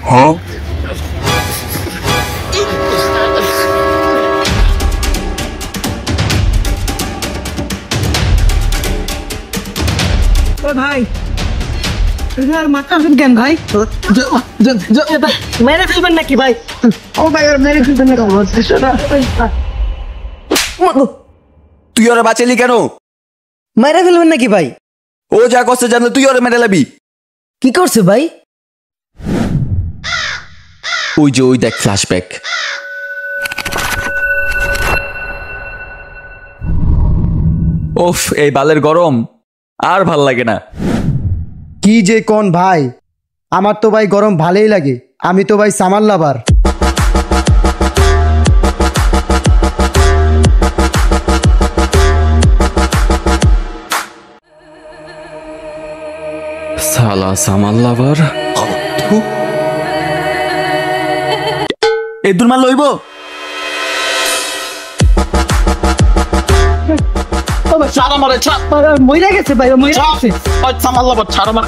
হ্যাঁ ভাই মাথা কেন ভাই মেরে ফেলবেন নাকি ভাই? ও ভাই আর মেরে ফেলবেন না তুই ওরা বাঁচালি কেন? মেরে ফেলবেন নাকি ভাই? ও যা করছে জানলে তুই ওরা মেরে লাবি। কি করছে ভাই? ওই যে ওই দেখ ফ্ল্যাশব্যাক। ওফ এই বালের গরম আর ভাল লাগে না। কি যে কোন ভাই, আমার তো ভাই গরম ভালোই লাগে। আমি তো ভাই সামার লাভার। সালা সামার লাভার। এ দুর্মাল লইব ছাড়া মারে মরে গেছে ভাই, মরে গেছে। সামার লাভার ছাড়া মার।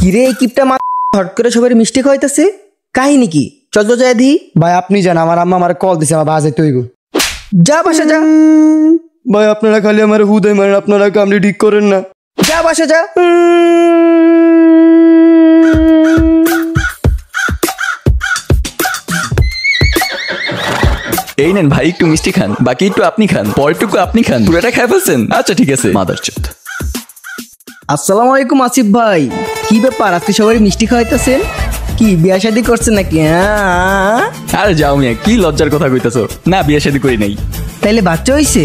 কিরে এই কিপটা হট করে সবাই মিষ্টি খাইতেছে, কাহিনী কি? চল তো যাই দি। ভাই আপনি জান, আমার আম্মা আমার কল দিছে, আমার বাজে তৈব। যা বাসা যা। ভাই আপনারা খালি আমার হুদাই মারেন, আপনারা কামড়ি ঠিক করেন না। যা বাসা যা। এই নেন ভাই একটু মিষ্টি খান, বাকি একটু আপনি খান, পরেরটুকু আপনি খান, পুরোটা খাই ফেলছেন। আচ্ছা ঠিক আছে মাদারচোদ। আসসালামু আলাইকুম আসিফ ভাই, কি ব্যাপার আজকে সবাই মিষ্টি খাওয়াইতেছেন? কি বিয়া শাদী করছেন নাকি? আরে যাও মিয়া, কি লজ্জার কথা কইতাছো? না বিয়ে শাদী করি নাই। তাইলে বাচ্চা হইছে?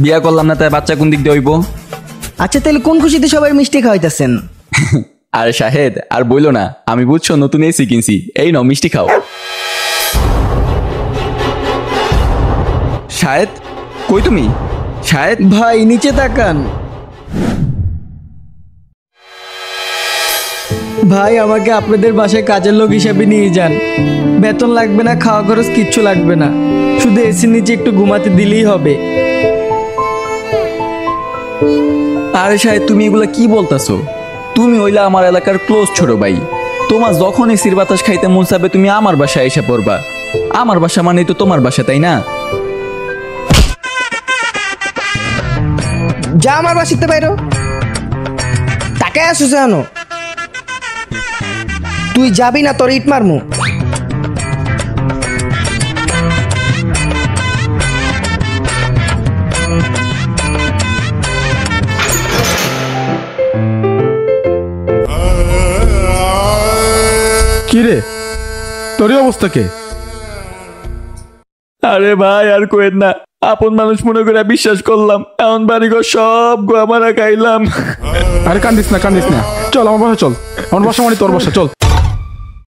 বিয়া করলাম না, তাই বাচ্চা কোন দিক দিয়ে হইব? আচ্ছা তাইলে কোন খুশিতে সবাই মিষ্টি খাওয়াইতেছেন? আরে শাহেদ আর বইলো না, আমি বুঝছো নতুন এসি কিনছি, এই নাও মিষ্টি খাও। শাহেদ কই তুমি? শাহেদ ভাই নিচে তাকান। ভাই আমাকে আপনাদের বাসায় কাজের লোক হিসাবে নিয়ে যান। বেতন লাগবে না, খাওয়া খরচ কিচ্ছু লাগবে না, শুধু এসির নিচে একটু ঘুমাতে দিলেই হবে। আরে শাহেদ তুমি এগুলা কি বলতাছো? তুমি হইলা আমার এলাকার ক্লোজ ছোট ভাই। তোমার যখন এসির বাতাস খাইতে মন চাবে তুমি আমার বাসায় এসে পড়বা। আমার বাসা মানেই তো তোমার বাসা, তাই না? যা আমার বাসিতে বাইরো। তাকায় আসো জানো, তুই যাবি না তোর ইট মারমু। কি রে তোর অবস্থা কে? আরে ভাই আর কোয়েন না, আপন মানুষ মনে করে বিশ্বাস করলাম, এমন বাড়িঘর সব গোয়ামারা খাইলাম। আরে কান্দিস না, চল আমার বাসা চল, আমার বাসা মানে তোর বাসা চল।